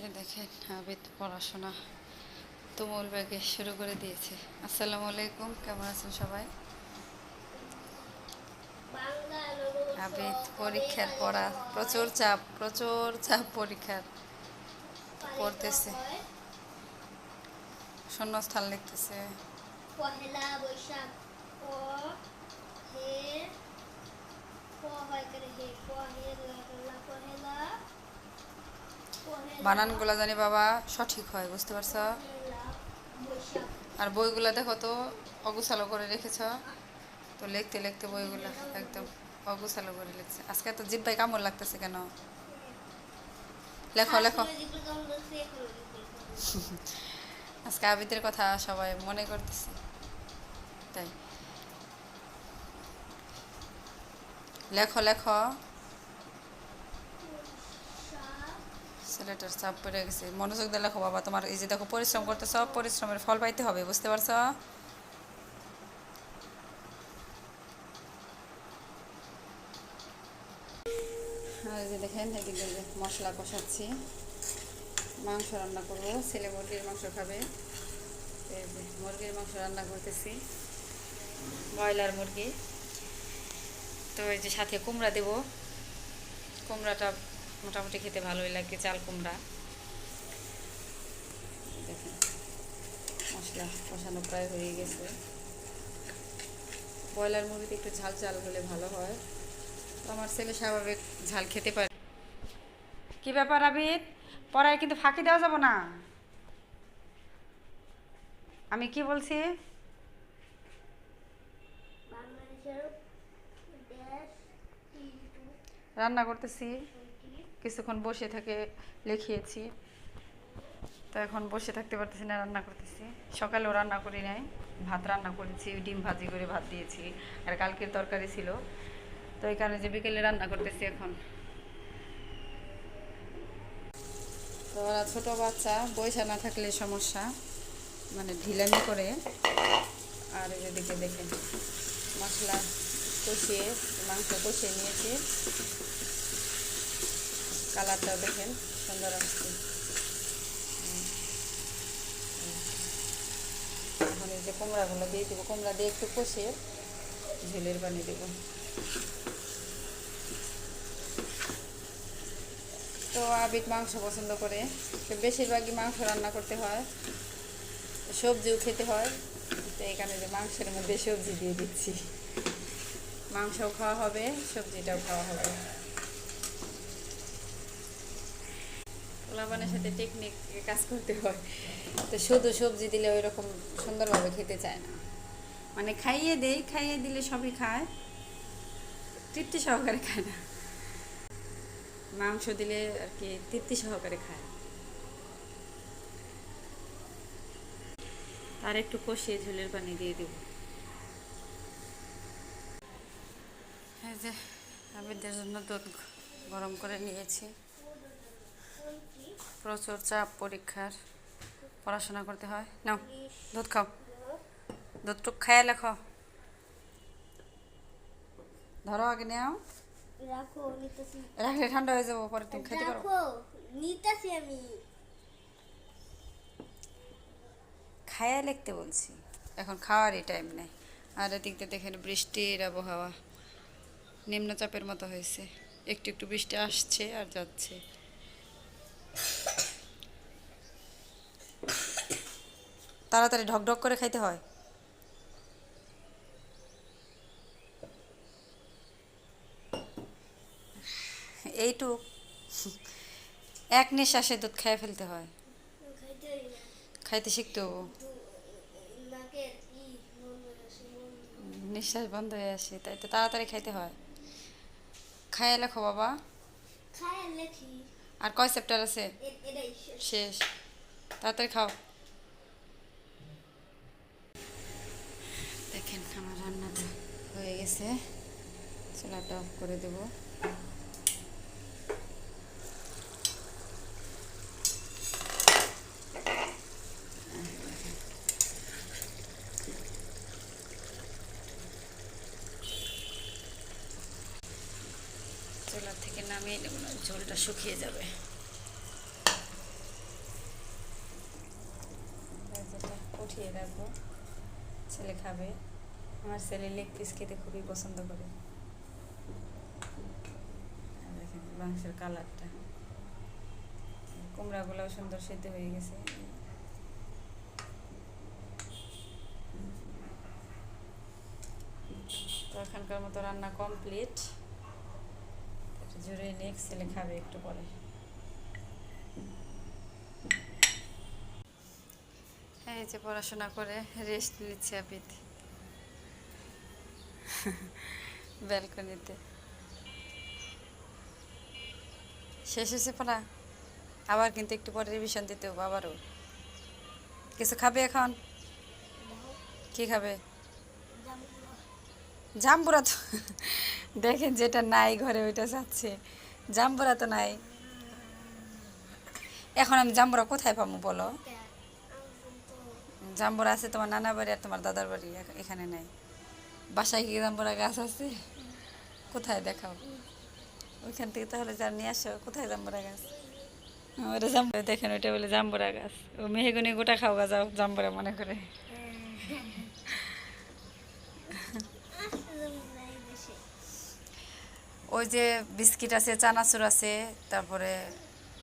যে দেখেন আবিদ পড়াশোনা তুমুল বেগে শুরু করে দিয়েছে। আসসালামু আলাইকুম, কেমন আছেন সবাই? আবিদ পরীক্ষার পড়া, প্রচুর চাপ পরীক্ষার। পড়তেছে, শূন্যস্থান লিখতেছে। পহেলা বৈশাখ প হে প হয় করে হে পহেলা পহেলা পহেলা বানানগুলা জানি বাবা সঠিক হয়, বুঝতে পারছ? পহেলা বৈশাখ। আর বইগুলা দেখো তো অগুছালো করে রেখেছ, তো লিখতে লিখতে বইগুলা একদম অগুছালো করে লিখছে। আজকে তো জিব্বাই কামড় লাগতেছে কেন? লেখো লেখো। আজকে আবিদের কথা সবাই মনে করতেছে, তাই লেখো লেখো। ছেলেটার চাপ পড়ে গেছে, মনোযোগ দিয়ে লেখো বাবা। তোমার এই যে দেখো পরিশ্রম করতেছ, পরিশ্রমের ফল পাইতে হবে, বুঝতে পারছো? আর এই যে দেখেন এদিকে যে মশলা কষাচ্ছি, মাংস রান্না করবো। ছেলে মুরগির মাংস খাবে। এই যে মুরগির মাংস রান্না করতেছি, ব্রয়লার মুরগি। তো এই যে সাথে কুমড়া দেব। কুমড়াটা মোটামুটি খেতে ভালোই লাগে, চাল কুমড়া। দেখেন মশলা কষানো প্রায় হয়ে গেছে। ব্রয়লার মুরগিতে একটু ঝাল ঝাল হলে ভালো হয়, তো আমার ছেলে স্বাভাবিক ঝাল খেতে পারে। কি ব্যাপার আবিদ, পড়ায় কিন্তু ফাঁকি দেওয়া যাব না। আমি কি বলছি? রান্না করতেছি, কিছুক্ষণ বসে থেকে লিখিয়েছি, তো এখন বসে থাকতে পারতেছি না, রান্না করতেছি। সকালেও রান্না করি নাই, ভাত রান্না করেছি, ডিম ভাজি করে ভাত দিয়েছি, আর কালকের তরকারি ছিল, তো এই কারণে যে বিকেলে রান্না করতেছি এখন। তো ওরা ছোটো বাচ্চা, বইসা না থাকলে সমস্যা, মানে ঢিলামি করে। আর এদিকে দেখেন মশলা কষিয়ে, মাংস কষিয়ে নিয়েছি, কালারটাও দেখেন সুন্দর আসছে। এখন এই যে কুমড়াগুলো দিয়ে দেবো, কুমড়া দিয়ে একটু কষিয়ে ঝোলের পানি দেবো। তো আবিদ মাংস পছন্দ করে, তো বেশিরভাগই মাংস রান্না করতে হয়, সবজিও খেতে হয়, তো এখানে যে মাংসের মধ্যে সবজি দিয়ে দিচ্ছি, মাংসও খাওয়া হবে, সবজিটাও খাওয়া হবে। পোলাপানের সাথে টেকনিক কাজ করতে হয়, তো শুধু সবজি দিলে ওই রকম সুন্দরভাবে খেতে চায় না। মানে খাইয়ে দেই, খাইয়ে দিলে সবই খায়, তৃপ্তি সহকারে খায় না। মাংস দিলে আর কি তৃপ্তি সহকারে খায়। আর একটু কষিয়ে ঝোলের পানি দিয়ে দেব। এই যে আবিদের জন্য দুধ গরম করে নিয়েছি। প্রচুর চাপ পরীক্ষার, পড়াশোনা করতে হয়। নাও দুধ খাও, দুধটুক খাইয়া লেখো। ধরো আগে নেও, রাখো নিতেছি। রাখলে ঠান্ডা হয়ে যাবো, পরে তুমি খেতে পারো। রাখো নিতেছি আমি। খায়া লিখতে বলছি, এখন খাওয়ারই টাইম নেই। আর এদিক দিয়ে দেখেন বৃষ্টির আবহাওয়া, নিম্নচাপের মতো হয়েছে, একটু একটু বৃষ্টি আসছে আর যাচ্ছে। তাড়াতাড়ি ঢকঢক করে খাইতে হয়। এইটুক এক নিঃশ্বাসে দুধ খেয়ে ফেলতে হয়, খাইতে শিখতে হবো। নিঃশ্বাস বন্ধ হয়ে আসে, তাই তো তাড়াতাড়ি খাইতে হয়। খাইয়ে লেখো বাবা। আর কয় চ্যাপ্টার আছে? শেষ, তাড়াতাড়ি খাও। দেখেন আমার রান্নাটা হয়ে গেছে, চুলাটা অফ করে দেব। চুলা থেকে নামিয়ে নেব, না ঝোলটা শুকিয়ে যাবে। উঠিয়ে রাখবো, ছেলে খাবে। আমার ছেলে লেগ পিস খেতে খুবই পছন্দ করে। আর দেখেন মাংসের কালারটা, কুমড়াগুলোও সুন্দর সেদ্ধ হয়ে গেছে। তো এখানকার মতো রান্না কমপ্লিট। জুড়ে নিয়ে ছেলে খাবে একটু পরে। এই যে পড়াশোনা করে রেস্ট নিচ্ছে আবিদ ব্যালকনিতে। শেষ হয়েছে পড়া, আবার কিন্তু একটু পরে রিভিশন দিতে হবে আবারও। কিছু খাবে এখন? কি খাবে? জাম্বুরা তো দেখেন যেটা নাই ঘরে ওইটা চাচ্ছে, জাম্বুরা তো নাই। এখন আমি জাম্বুরা কোথায় পাবো বলো? জাম্বুরা আছে তোমার নানা বাড়ি আর তোমার দাদার বাড়ি, এখানে নাই। বাসায় কি জাম্বুরা গাছ আছে? কোথায় দেখাও ওইখান থেকে, তাহলে যা নিয়ে আসো। কোথায় জাম্বুরা গাছ? ওটা জাম্বুরা, দেখেন ওইটা বলে জাম্বুরা গাছ। ও মেহেগুনি গোটা খাওয়া যাও জাম্বুরা মনে করে। ওই যে বিস্কিট আছে, চানাচুর আছে, তারপরে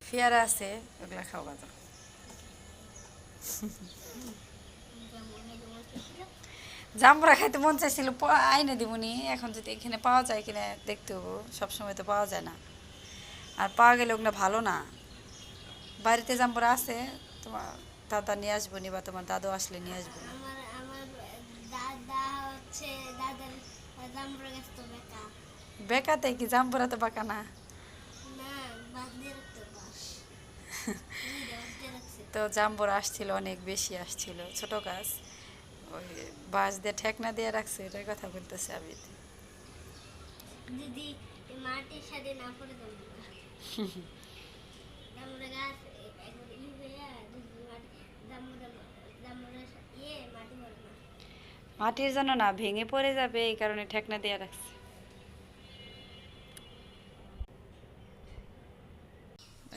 পেয়ারা আছে, ওগুলা খাওয়া যাও। জাম্বুরা খাইতে মন চাইছিল, আইনে দিবনি। এখন যদি এখানে পাওয়া যায় কিনা দেখতে হবো, সবসময় তো পাওয়া যায় না। আর পাওয়া গেলে ওগুলো ভালো না। বাড়িতে জাম্বুরা আছে, তোমার দাদা নিয়ে আসবো নি, বা তোমার দাদু আসলে নিয়ে আসবো নি। আমার আমার দাদা হচ্ছে দাদার জাম্বুরা গাছ তো বেকা। বেকাতে কি, জাম্বুরা তো বাঁকা না। না, বাঁশ দিয়ে রাখতো, বাঁশ দিয়ে রাখছে। তো জাম্বুরা আসছিল, অনেক বেশি আসছিল, ছোট গাছ। ওই বাঁশ দিয়ে ঠেকনা দিয়ে রাখছে, এটার কথা বলতেছে আবিদ। যদি মাটির সাথে না পড়ে যাবো জাম্বুরা গাছ একবার হয়ে যদি মাটি জাম্বুরা মাটি পড়ে না। মাটির জন্য না, ভেঙে পড়ে যাবে এই কারণে ঠেকনা দিয়ে রাখছে।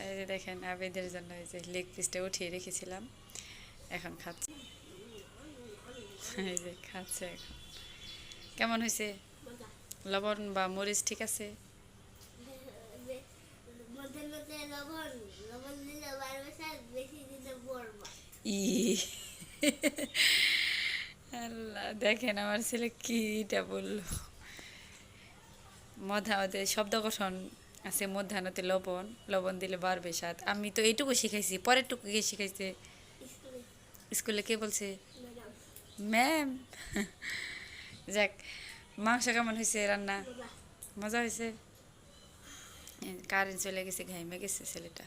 এই যে দেখেন আবিদের জন্য এই যে লেগ পিসটা উঠিয়ে রেখেছিলাম, এখন খাচ্ছে। এই যে খাচ্ছে এখন। কেমন হয়েছে? মজা। লবণ বা মরিচ ঠিক আছে? মধ্যে মধ্যে লবণ লবণ দিলে ভালোবাসা, বেশি দিলে বলবো। ই আল্লাহ, দেখেন আমার ছেলে কিটা বললো। মধ্যাহ্নতে শব্দ গঠন আছে, মধ্যাহ্নতে লবণ, লবণ দিলে বাড়বে স্বাদ। আমি তো এইটুকু শিখাইছি, পরেরটুকু কে শিখাইছে? স্কুলে স্কুলে কে বলছে? ম্যাডাম। ম্যাম। যাক, মাংস কেমন হয়েছে রান্না? মজা। মজা হয়েছে। কারেন্ট চলে গেছে, ঘাইমে গেছে ছেলেটা।